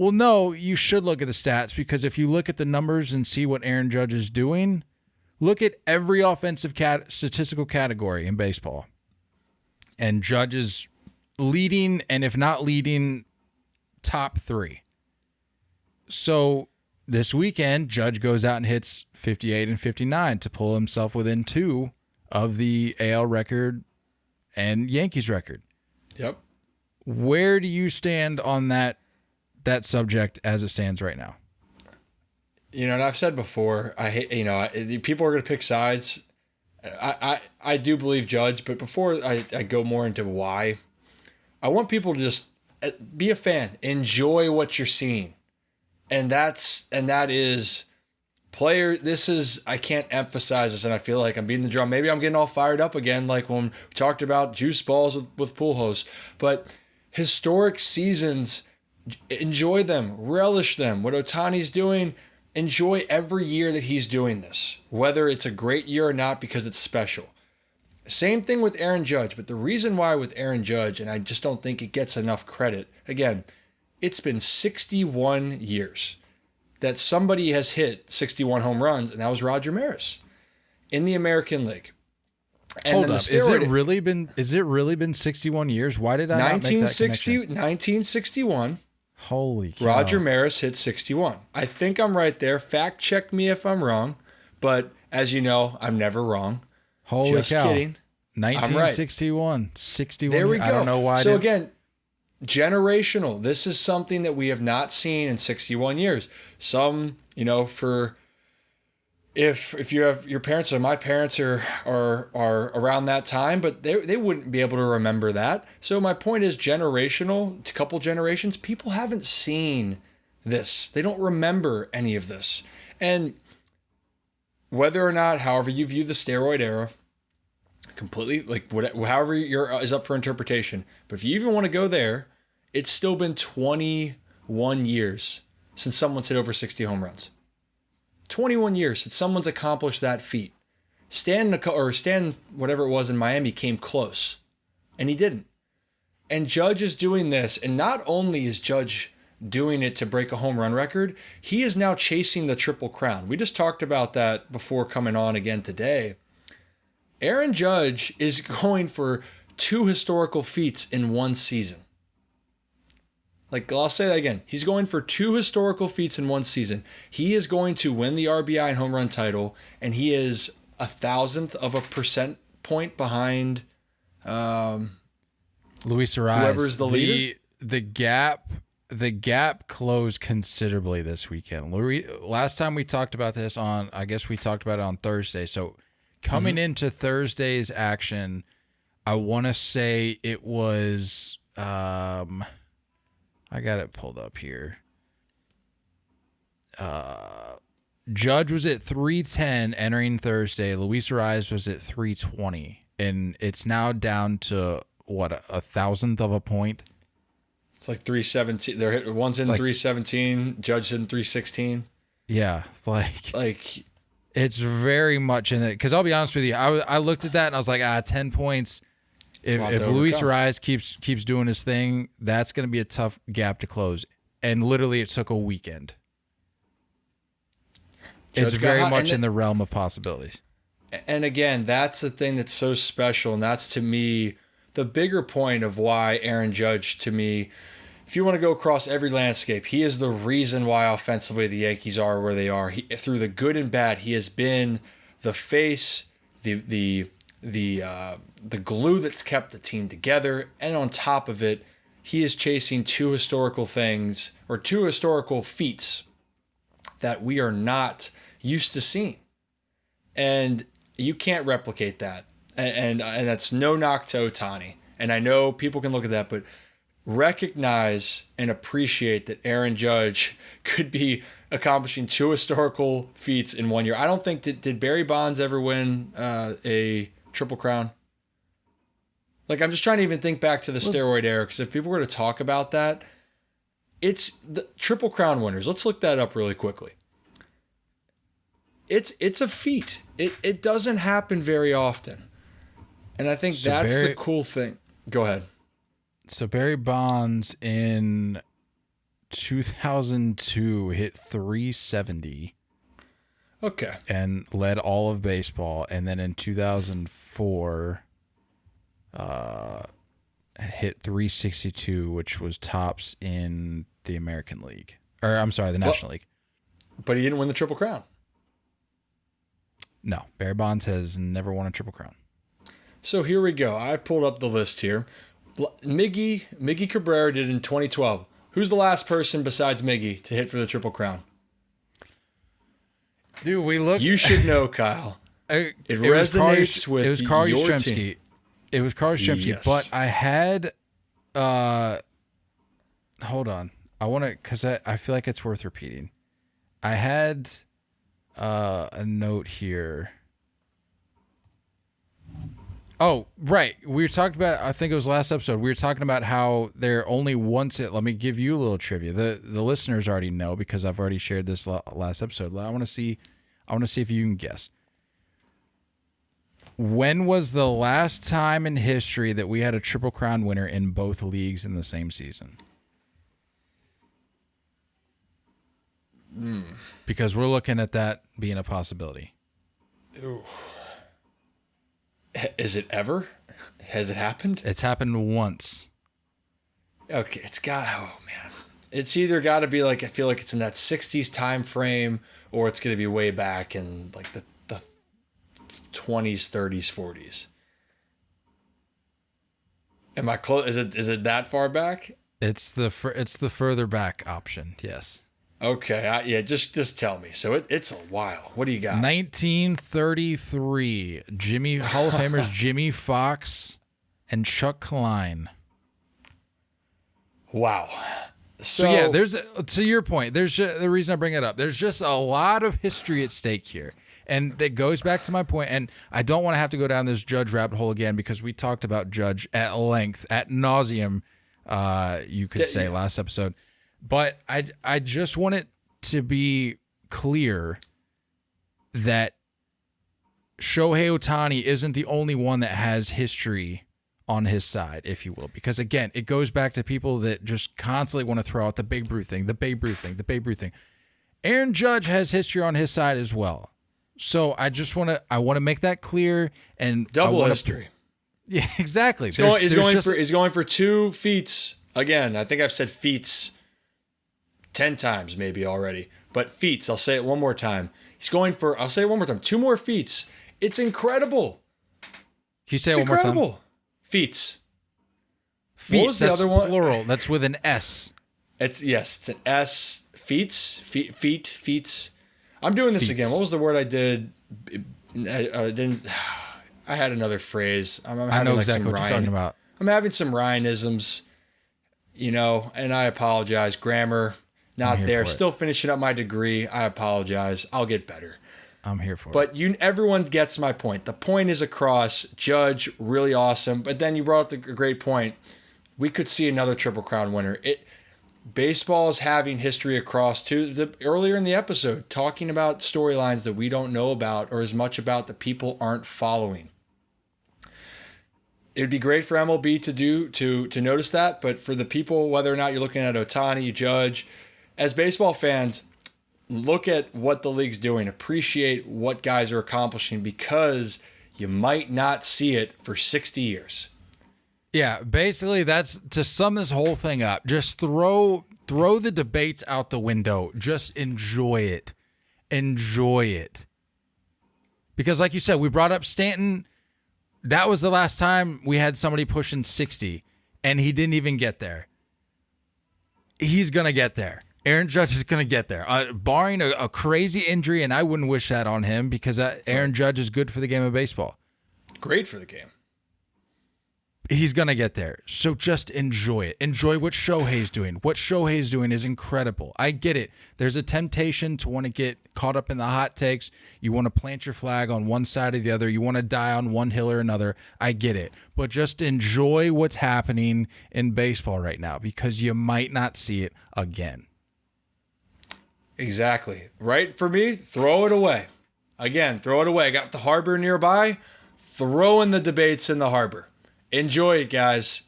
Well, no, you should look at the stats, because if you look at the numbers and see what Aaron Judge is doing, look at every offensive statistical category in baseball. And Judge is leading, and if not leading, top 3. So this weekend, Judge goes out and hits 58 and 59 to pull himself within 2 of the AL record and Yankees record. Yep. Where do you stand on that subject as it stands right now? And I've said before, I hate, people are going to pick sides. I do believe Judge, but before I go more into why, I want people to just be a fan, enjoy what you're seeing. And that is player. I can't emphasize this, and I feel like I'm beating the drum. Maybe I'm getting all fired up again, like when we talked about juice balls with Pujols. But historic seasons, enjoy them, relish them. What Ohtani's doing, enjoy every year that he's doing this, whether it's a great year or not, because it's special. Same thing with Aaron Judge, but the reason why with Aaron Judge, and I just don't think it gets enough credit, again, it's been 61 years that somebody has hit 61 home runs, and that was Roger Maris in the American League. And Hold up. Is it really been 61 years? Why did I not make that connection? 1961. Holy cow. Roger Maris hit 61. I think I'm right there. Fact check me if I'm wrong, but as you know, I'm never wrong. Holy Just cow. kidding. 1961. Right. 61. There we go. I don't know why. So again, generational. This is something that we have not seen in 61 years. Some, for if you have your parents or my parents are around that time, but they wouldn't be able to remember that. So my point is generational, a couple generations, people haven't seen this. They don't remember any of this. And whether or not, however you view the steroid era, completely, however is up for interpretation. But if you even want to go there, it's still been 21 years since someone's hit over 60 home runs. 21 years since someone's accomplished that feat. Stan, whatever it was in Miami, came close, and he didn't. And Judge is doing this, and not only is Judge doing it to break a home run record, he is now chasing the Triple Crown. We just talked about that before coming on again today. Aaron Judge is going for 2 historical feats in one season. I'll say that again. He's going for 2 historical feats in one season. He is going to win the RBI and home run title, and he is 1,000th of a percent point behind Luis Arraez. Whoever's the leader. The gap closed considerably this weekend. Last time we talked about this I guess we talked about it on Thursday. So coming into Thursday's action, I want to say it was, I got it pulled up here. Judge was at 310 entering Thursday. Luis Arraez was at 320. And it's now down to, what, 1,000th of a point? It's like 317. One's in 317. Judge's in 316. Yeah, it's very much in it. Because I'll be honest with you, I looked at that and I was like, 10 points. If Luis Arraez keeps doing his thing, that's going to be a tough gap to close. And literally, it took a weekend. It's very much in the realm of possibilities. And again, that's the thing that's so special, and that's to me the bigger point of why Aaron Judge, to me, if you want to go across every landscape, he is the reason why offensively the Yankees are where they are. Through the good and bad, he has been the face, the glue that's kept the team together, and on top of it, he is chasing 2 historical things, or 2 historical feats that we are not used to seeing. And you can't replicate that. And that's no knock to Ohtani. And I know people can look at that, but recognize and appreciate that Aaron Judge could be accomplishing 2 historical feats in 1 year. I don't think, did Barry Bonds ever win a Triple Crown? I'm just trying to even think back to the steroid era, because if people were to talk about that, it's the Triple Crown winners. Let's look that up really quickly. It's a feat. It doesn't happen very often. And I think that's the cool thing. Go ahead. So Barry Bonds in 2002 hit 370. Okay. And led all of baseball. And then in 2004, hit 362, which was tops in the American League. Or, I'm sorry, the National League. But he didn't win the Triple Crown. No, Barry Bonds has never won a Triple Crown. So here we go. I pulled up the list here. Miggy Cabrera did in 2012. Who's the last person besides Miggy to hit for the Triple Crown? Dude, we look. You should know, Kyle. It resonates with It was Carl your Yastrzemski. team. It was Carl Yastrzemski, Yes. but I had. Hold on. I want to, because I feel like it's worth repeating. I had a note here. Oh, right. We were talking about, I think it was last episode, we were talking about how they're only once it. Let me give you a little trivia. The listeners already know because I've already shared this last episode. I want to see if you can guess. When was the last time in history that we had a Triple Crown winner in both leagues in the same season? Because we're looking at that being a possibility. Ooh. Is it ever? Has it happened? It's happened once. Okay, oh man. It's either got to be like, I feel like it's in that 60s time frame, or it's going to be way back in like the 20s, 30s, 40s. Am I close? Is it that far back? It's the further back option. Yes. Okay. Yeah. Just tell me. So it's a while. What do you got? 1933. Hall of Famers Jimmy Fox and Chuck Klein. Wow. So yeah, to your point, there's the reason I bring it up. There's just a lot of history at stake here. And that goes back to my point, and I don't want to have to go down this Judge rabbit hole again because we talked about Judge at length, at nauseum, you could say, last episode. But I just want it to be clear that Shohei Ohtani isn't the only one that has history on his side, if you will. Because, again, it goes back to people that just constantly want to throw out the Babe Ruth thing, the Babe Ruth thing, the Babe Ruth thing. Aaron Judge has history on his side as well. So I just want to make that clear and double history. Yeah, exactly. He's going for 2 feats again. I think I've said feats 10 times maybe already, but feats. I'll say it one more time. I'll say it one more time. 2 more feats. It's incredible. Can you say it one more time? Feats. Feats. What was the other one? Plural. That's with an S. It's an S. Feats. I'm doing this again. What was the word I did? I had another phrase. I know exactly what you're talking about. I'm having some Ryanisms, and I apologize. Grammar, not there. Still finishing up my degree. I apologize. I'll get better. I'm here for it. But everyone gets my point. The point is across. Judge, really awesome. But then you brought up a great point. We could see another Triple Crown winner. Baseball is having history across too. Earlier in the episode, talking about storylines that we don't know about or as much about that people aren't following. It would be great for MLB to notice that, but for the people, whether or not you're looking at Ohtani, Judge, as baseball fans, look at what the league's doing. Appreciate what guys are accomplishing because you might not see it for 60 years. Yeah, basically that's to sum this whole thing up. Just throw the debates out the window. Just enjoy it. Enjoy it. Because like you said, we brought up Stanton. That was the last time we had somebody pushing 60, and he didn't even get there. He's going to get there. Aaron Judge is going to get there. Barring a crazy injury, and I wouldn't wish that on him because Aaron Judge is good for the game of baseball. Great for the game. He's going to get there. So just enjoy it. Enjoy what Shohei's doing. What Shohei's doing is incredible. I get it. There's a temptation to want to get caught up in the hot takes. You want to plant your flag on one side or the other. You want to die on one hill or another. I get it. But just enjoy what's happening in baseball right now because you might not see it again. Exactly. Right for me, throw it away. Again, throw it away. I got the harbor nearby. Throw in the debates in the harbor. Enjoy it, guys.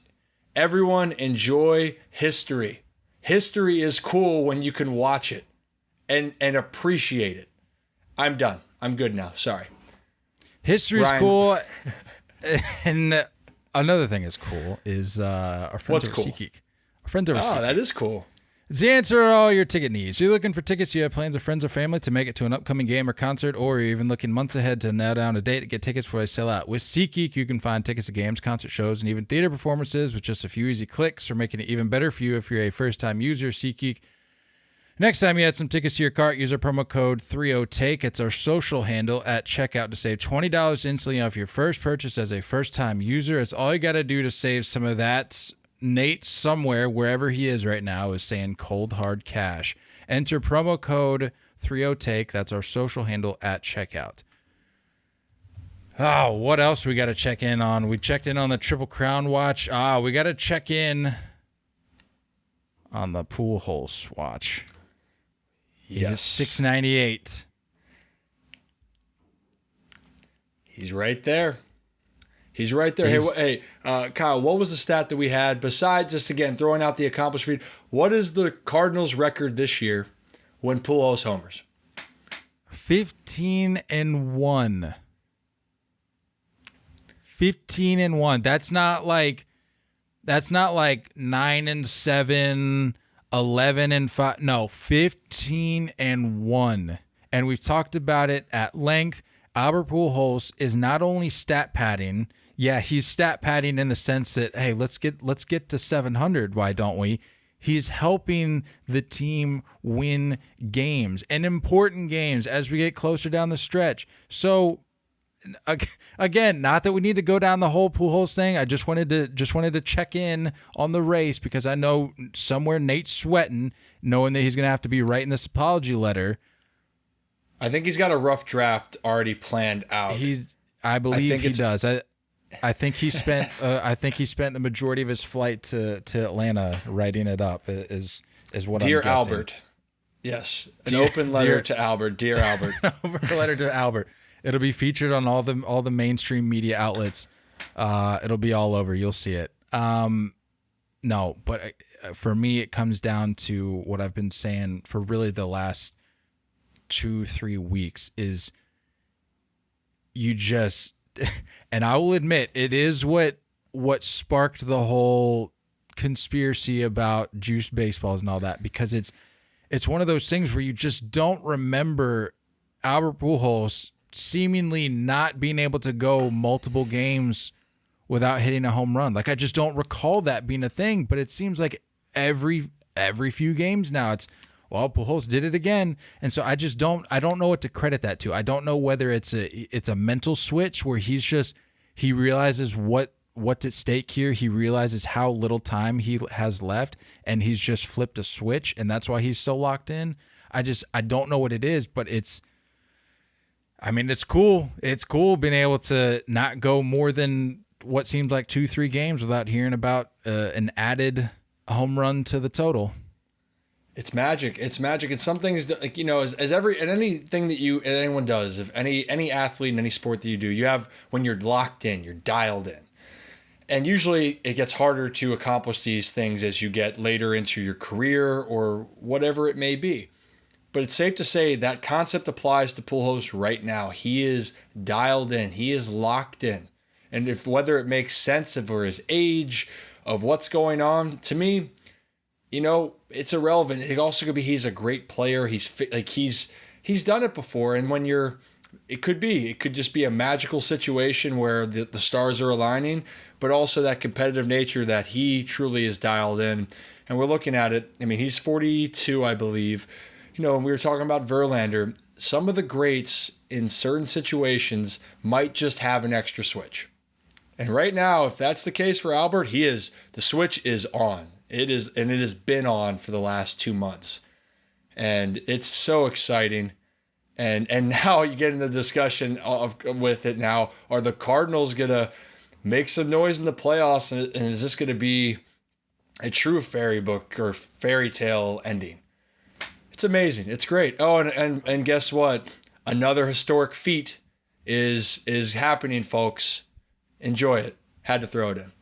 Everyone enjoy history. History is cool when you can watch it and appreciate it. I'm done. I'm good now. Sorry. History's Ryan. cool. And another thing that's cool is our friends over SeatGeek. Our friends over SeatGeek. Oh, that is cool. It's the answer to all your ticket needs. You're looking for tickets, you have plans of friends or family to make it to an upcoming game or concert, or you're even looking months ahead to nail down a date to get tickets before they sell out. With SeatGeek, you can find tickets to games, concert shows, and even theater performances with just a few easy clicks, or making it even better for you if you're a first-time user. SeatGeek. Next time you add some tickets to your cart, use our promo code 30TAKE. It's our social handle at checkout to save $20 instantly off your first purchase as a first-time user. It's all you got to do to save some of that. Nate somewhere, wherever he is right now, is saying cold hard cash. Enter promo code 30TAKE. That's our social handle at checkout. Oh, what else we got to check in on? We checked in on the Triple Crown watch. We got to check in on the Pujols watch. He's at 698. He's right there. He's right there. Hey, Kyle, what was the stat that we had besides just, again, throwing out the accomplished feed? What is the Cardinals' record this year when Pujols homers? 15-1. 15-1. That's not like 9-7, 11-5. No, 15-1. And we've talked about it at length. Albert Pujols is not only stat padding. Yeah, he's stat padding in the sense that, hey, let's get to 700. Why don't we? He's helping the team win games and important games as we get closer down the stretch. So, again, not that we need to go down the whole Pujols thing. I just wanted to check in on the race because I know somewhere Nate's sweating, knowing that he's going to have to be writing this apology letter. I think he's got a rough draft already planned out. I believe he does. I think he spent the majority of his flight to Atlanta writing it up. Is what Dear I'm guessing. Albert, yes, an open letter to Albert. Dear Albert, open letter to Albert. It'll be featured on all the mainstream media outlets. It'll be all over. You'll see it. No, but for me, it comes down to what I've been saying for really the last 2-3 weeks is you just, and I will admit it is what sparked the whole conspiracy about juice baseballs and all that, because it's one of those things where you just don't remember Albert Pujols seemingly not being able to go multiple games without hitting a home run. Like, I just don't recall that being a thing, but it seems like every few games now it's, well, Pujols did it again. And so I don't know what to credit that to. I don't know whether it's a mental switch where he realizes what's at stake here. He realizes how little time he has left and he's just flipped a switch and that's why he's so locked in. I don't know what it is, but it's cool. It's cool being able to not go more than what seems like 2-3 games without hearing about an added home run to the total. It's magic. It's magic. It's some things that, like, and anything that anyone does, if any athlete in any sport that you do, you have, when you're locked in, you're dialed in. And usually it gets harder to accomplish these things as you get later into your career or whatever it may be. But it's safe to say that concept applies to Pujols right now. He is dialed in. He is locked in. And whether it makes sense for his age, of what's going on, to me, it's irrelevant. It also could be he's a great player. He's done it before. And it could just be a magical situation where the stars are aligning, but also that competitive nature that he truly is dialed in. And we're looking at it. I mean, he's 42, I believe. And we were talking about Verlander. Some of the greats in certain situations might just have an extra switch. And right now, if that's the case for Albert, the switch is on. It is, and it has been on for the last 2 months. And it's so exciting. And now you get into the discussion with it now. Are the Cardinals going to make some noise in the playoffs? And is this going to be a true fairy book or fairy tale ending? It's amazing. It's great. Oh, and guess what? Another historic feat is happening, folks. Enjoy it. Had to throw it in.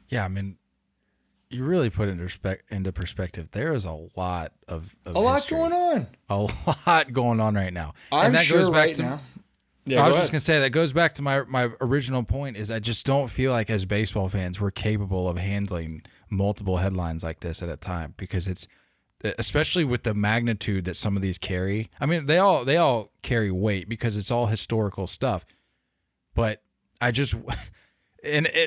Yeah, you really put it into perspective. There is a lot of a lot going on. A lot going on right now. I'm sure right now. Yeah, I was just going to say, that goes back to my original point, is I just don't feel like as baseball fans we're capable of handling multiple headlines like this at a time, because it's, especially with the magnitude that some of these carry. I mean, they all carry weight because it's all historical stuff. But I just,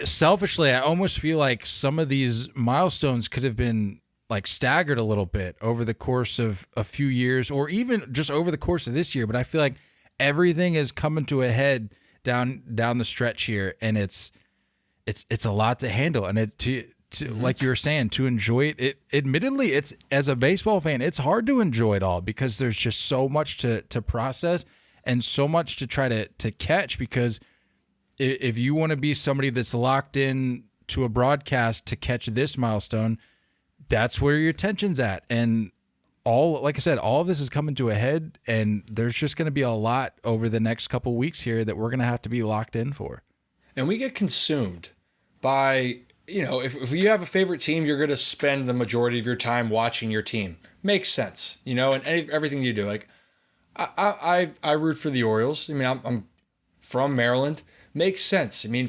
selfishly, I almost feel like some of these milestones could have been like staggered a little bit over the course of a few years, or even just over the course of this year. But I feel like everything is coming to a head down the stretch here, and it's a lot to handle, and like you were saying, to enjoy it. Admittedly, it's, as a baseball fan, it's hard to enjoy it all because there's just so much to process and so much to try to catch. Because if you want to be somebody that's locked in to a broadcast to catch this milestone, that's where your attention's at. And like I said, all of this is coming to a head, and there's just going to be a lot over the next couple weeks here that we're going to have to be locked in for. And we get consumed by, if you have a favorite team, you're going to spend the majority of your time watching your team. Makes sense, and everything you do. Like, I root for the Orioles. I mean, I'm from Maryland. Makes sense. I mean,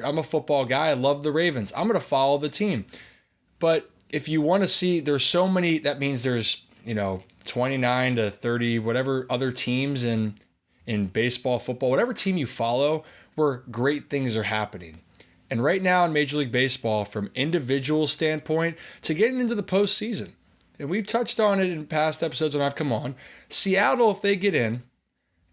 I'm a football guy. I love the Ravens. I'm going to follow the team. But if you want to see, there's so many, that means there's, 29 to 30, whatever other teams in baseball, football, whatever team you follow, where great things are happening. And right now in Major League Baseball, from individual standpoint to getting into the postseason, and we've touched on it in past episodes when I've come on, Seattle, if they get in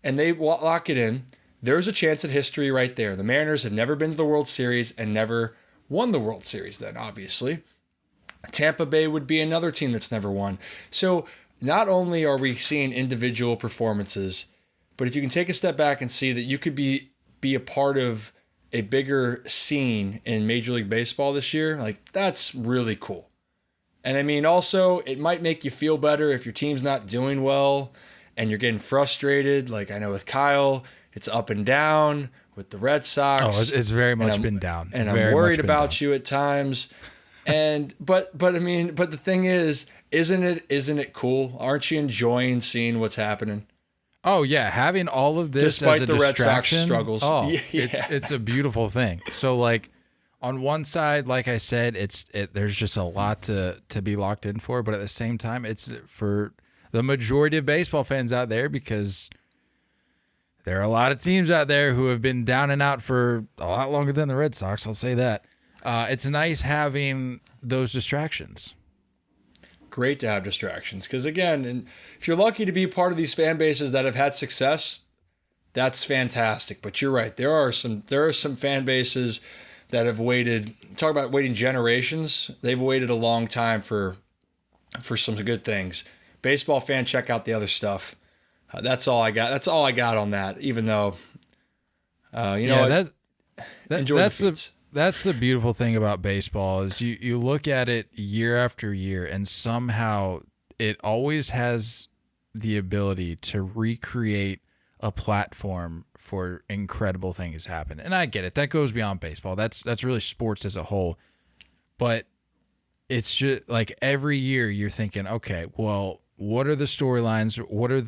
and they lock it in, there's a chance at history right there. The Mariners have never been to the World Series and never won the World Series then, obviously. Tampa Bay would be another team that's never won. So not only are we seeing individual performances, but if you can take a step back and see that you could be a part of a bigger scene in Major League Baseball this year, like, that's really cool. And I mean, also, it might make you feel better if your team's not doing well and you're getting frustrated. Like, I know with Kyle, it's up and down with the Red Sox. Oh, it's very much been down. And I'm worried about you at times. And but the thing is, isn't it cool? Aren't you enjoying seeing what's happening? Oh yeah, having all of this despite as a the distraction, Red Sox struggles. Oh, yeah. It's a beautiful thing. So like, on one side, like I said, there's just a lot to be locked in for, but at the same time, it's for the majority of baseball fans out there, because there are a lot of teams out there who have been down and out for a lot longer than the Red Sox. I'll say that. It's nice having those distractions. Great to have distractions, because again, and if you're lucky to be part of these fan bases that have had success, that's fantastic. But you're right, there are some fan bases that have waited. Talk about waiting generations. They've waited a long time for some good things. Baseball fan, check out the other stuff. That's all I got. That's all I got on that. Even though, That's the beautiful thing about baseball, is you look at it year after year, and somehow it always has the ability to recreate a platform for incredible things happen. And I get it. That goes beyond baseball. That's really sports as a whole. But it's just like every year you're thinking, okay, well, what are the storylines? What are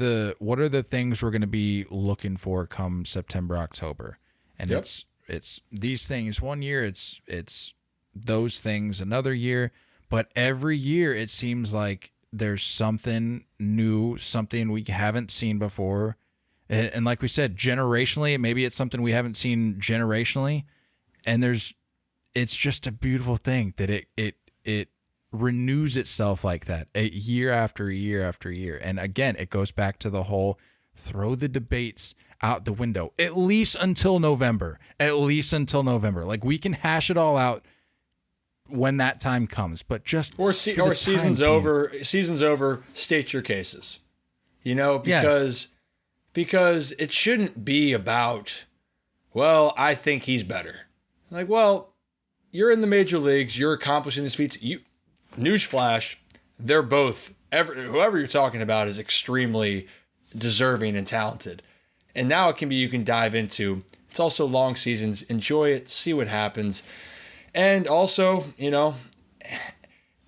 the things we're going to be looking for come September, October? And it's these things. One year it's those things, another year, but every year it seems like there's something new, something we haven't seen before. And like we said, generationally, maybe it's something we haven't seen generationally. And it's just a beautiful thing that it renews itself like that year after year after year. And again, it goes back to the whole throw the debates out the window, at least until November. Like, we can hash it all out when that time comes, but just season's over, state your cases. Because it shouldn't be about, well, I think he's better. Like, well, you're in the major leagues, you're accomplishing these feats. Newsflash, they're both, whoever you're talking about is extremely deserving and talented. And now it can be, you can dive into, it's also long seasons, enjoy it, see what happens. And also,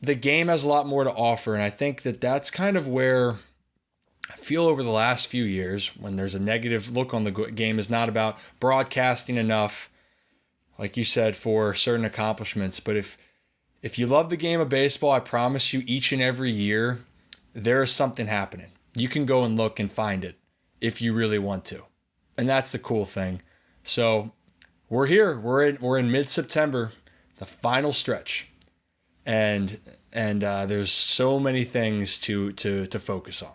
the game has a lot more to offer. And I think that that's kind of where I feel over the last few years, when there's a negative look on the game, is not about broadcasting enough, like you said, for certain accomplishments. But if you love the game of baseball, I promise you, each and every year, there is something happening. You can go and look and find it if you really want to. And that's the cool thing. So we're here. We're in mid-September, the final stretch. And there's so many things to focus on.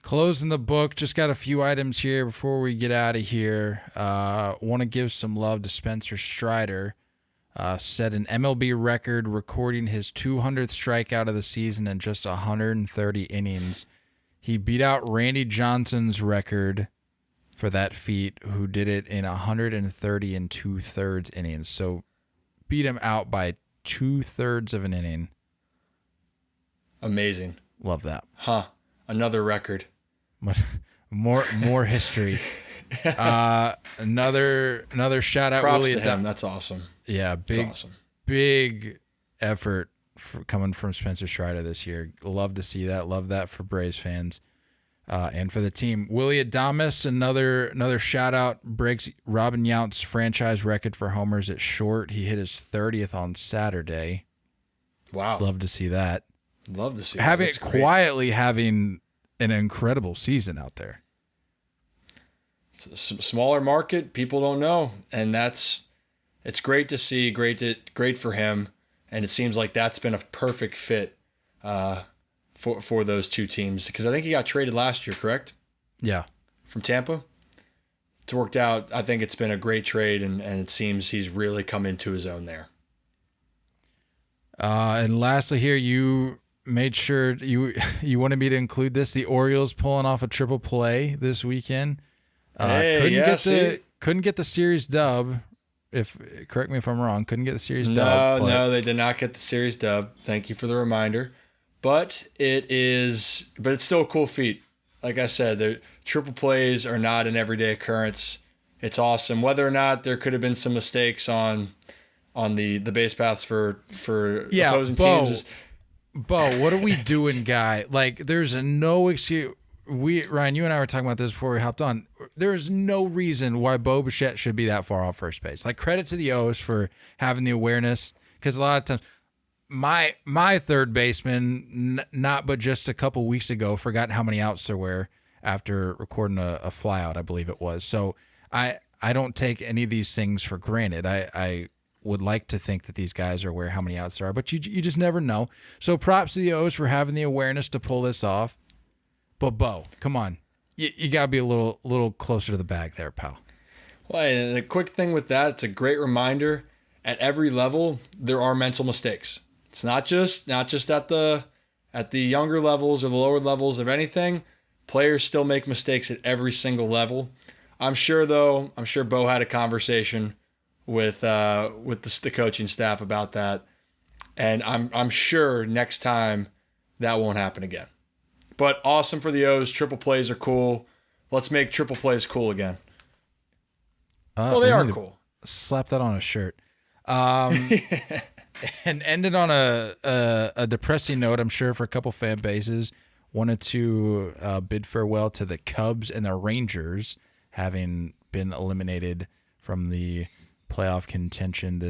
Closing the book, just got a few items here before we get out of here. Want to give some love to Spencer Strider. Set an MLB record, recording his 200th strikeout of the season in just 130 innings. He beat out Randy Johnson's record for that feat, who did it in 130 and 2/3 innings. So beat him out by 2/3 of an inning. Amazing. Love that. Huh. Another record. More history. Another shout out. Props to him. That's awesome. Yeah, big effort coming from Spencer Strider this year. Love to see that. Love that for Braves fans and for the team. Willie Adames, another shout out, breaks Robin Yount's franchise record for homers at short. He hit his 30th on Saturday. Wow. Love to see that. Love to see that. Quietly having an incredible season out there. It's a smaller market, people don't know, and it's great to see, great for him, and it seems like that's been a perfect fit for those two teams, because I think he got traded last year, correct? Yeah, from Tampa. It's worked out. I think it's been a great trade, and it seems he's really come into his own there. And lastly, here you made sure you wanted me to include this. The Orioles pulling off a triple play this weekend. Couldn't get the series dub. Correct me if I'm wrong. Couldn't get the series dub. No, they did not get the series dub. Thank you for the reminder. But it's still a cool feat. Like I said, the triple plays are not an everyday occurrence. It's awesome. Whether or not there could have been some mistakes on the base paths for opposing teams. Bo, what are we doing, guy? Like, there's no excuse. Ryan, you and I were talking about this before we hopped on. There's no reason why Bo Bichette should be that far off first base. Like, credit to the O's for having the awareness, because a lot of times my third baseman, not but just a couple weeks ago, forgot how many outs there were after recording a flyout, I believe it was. So I don't take any of these things for granted. I would like to think that these guys are aware how many outs there are, but you just never know. So props to the O's for having the awareness to pull this off. But Bo, come on, you got to be a little closer to the bag there, pal. Well, and the quick thing with that, it's a great reminder. At every level, there are mental mistakes. It's not just at the younger levels or the lower levels of anything. Players still make mistakes at every single level. I'm sure Bo had a conversation with the coaching staff about that, and I'm sure next time that won't happen again. But awesome for the O's. Triple plays are cool. Let's make triple plays cool again. Well, they are cool. Slap that on a shirt. And ended on a depressing note, I'm sure, for a couple fan bases. Wanted to bid farewell to the Cubs and the Rangers, having been eliminated from the playoff contention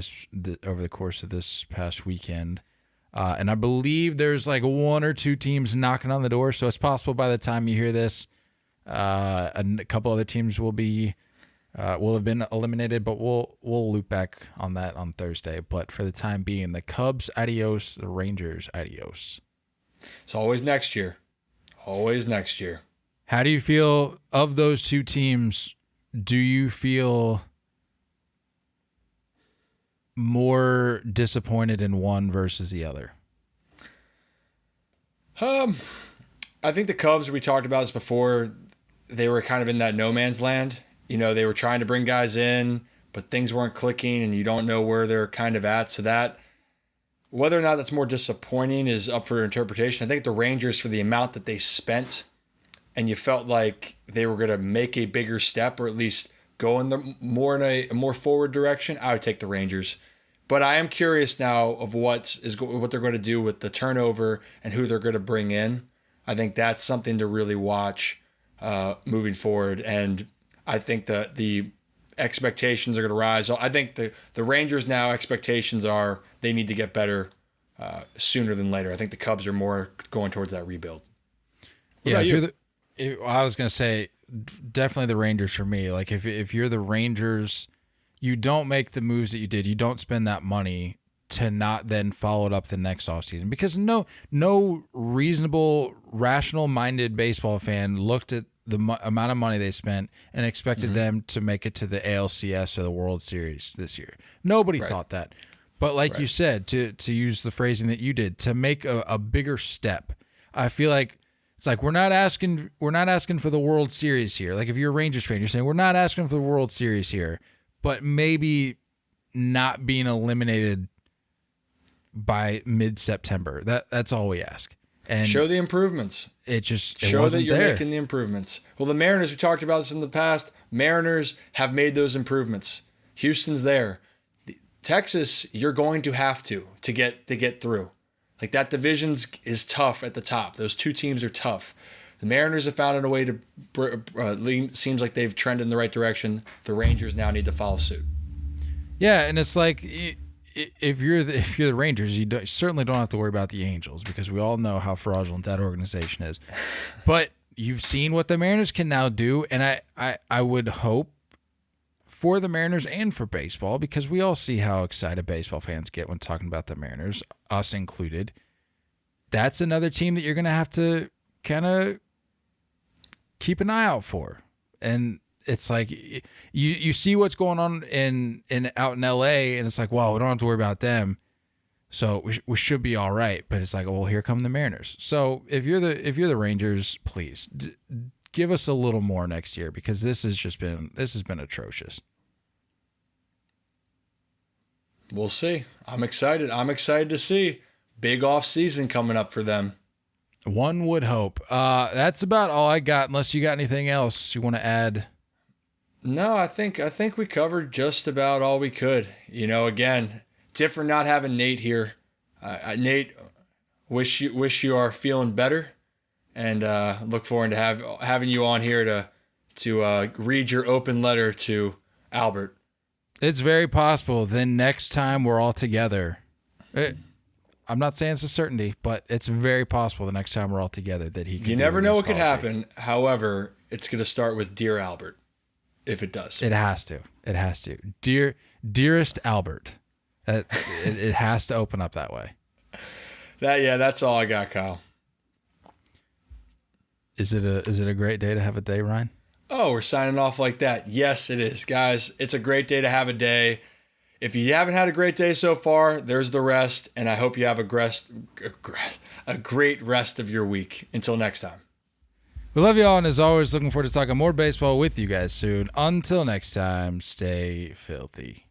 over the course of this past weekend. And I believe there's like one or two teams knocking on the door, so it's possible by the time you hear this, a couple other teams will have been eliminated, but we'll loop back on that on Thursday. But for the time being, the Cubs, adios. The Rangers, adios. It's always next year. Always next year. How do you feel of those two teams? Do you feel more disappointed in one versus the other? I think the Cubs, we talked about this before, they were kind of in that no man's land. You know, they were trying to bring guys in, but things weren't clicking, and you don't know where they're kind of at. So that, whether or not that's more disappointing is up for interpretation. I think the Rangers, for the amount that they spent, and you felt like they were going to make a bigger step, or at least go in a more forward direction, I would take the Rangers. But I am curious now of what they're going to do with the turnover and who they're going to bring in. I think that's something to really watch moving forward. And I think that the expectations are going to rise. I think the Rangers now expectations are they need to get better sooner than later. I think the Cubs are more going towards that rebuild. What about you? I was going to say definitely the Rangers for me. Like if you're the Rangers, you don't make the moves that you did. You don't spend that money to not then follow it up the next offseason, because no reasonable, rational-minded baseball fan looked at the amount of money they spent and expected them to make it to the ALCS or the World Series this year. Nobody thought that. But like you said, to use the phrasing that you did, to make a bigger step, I feel like it's like we're not asking for the World Series here. Like if you're a Rangers fan, you're saying we're not asking for the World Series here, but maybe not being eliminated by mid-September. That's all we ask. And show the improvements. It show that you're making the improvements. Well, the Mariners, we talked about this in the past. Mariners have made those improvements. Houston's there. Texas, you're going to have to get through. Like that division is tough at the top. Those two teams are tough. The Mariners have found a way to seems like they've trended in the right direction. The Rangers now need to follow suit. Yeah, and it's like if you're the Rangers, you certainly don't have to worry about the Angels, because we all know how fraudulent that organization is. But you've seen what the Mariners can now do, and I would hope for the Mariners and for baseball, because we all see how excited baseball fans get when talking about the Mariners, us included. That's another team that you're going to have to kind of keep an eye out for. And it's like you see what's going on out in LA, and it's like, well, we don't have to worry about them, so we should be all right. But it's like, well, here come the Mariners. So if you're the Rangers, please give us a little more next year, because this has been atrocious. We'll see. I'm excited. I'm excited to see. Big off season coming up for them. One would hope. That's about all I got, unless you got anything else you want to add. No, I think we covered just about all we could. Again, different not having Nate here. Nate, wish you are feeling better, and look forward to having you on here to read your open letter to Albert. It's very possible. Then next time we're all together. I'm not saying it's a certainty, but it's very possible the next time we're all together that he can. You never know what could happen. However, it's going to start with Dear Albert, if it does. It has to. It has to. Dearest Albert. It has to open up that way. That's all I got, Kyle. Is it a great day to have a day, Ryan? Oh, we're signing off like that. Yes, it is, guys. It's a great day to have a day. If you haven't had a great day so far, there's the rest, and I hope you have a great rest of your week. Until next time. We love you all, and as always, looking forward to talking more baseball with you guys soon. Until next time, stay filthy.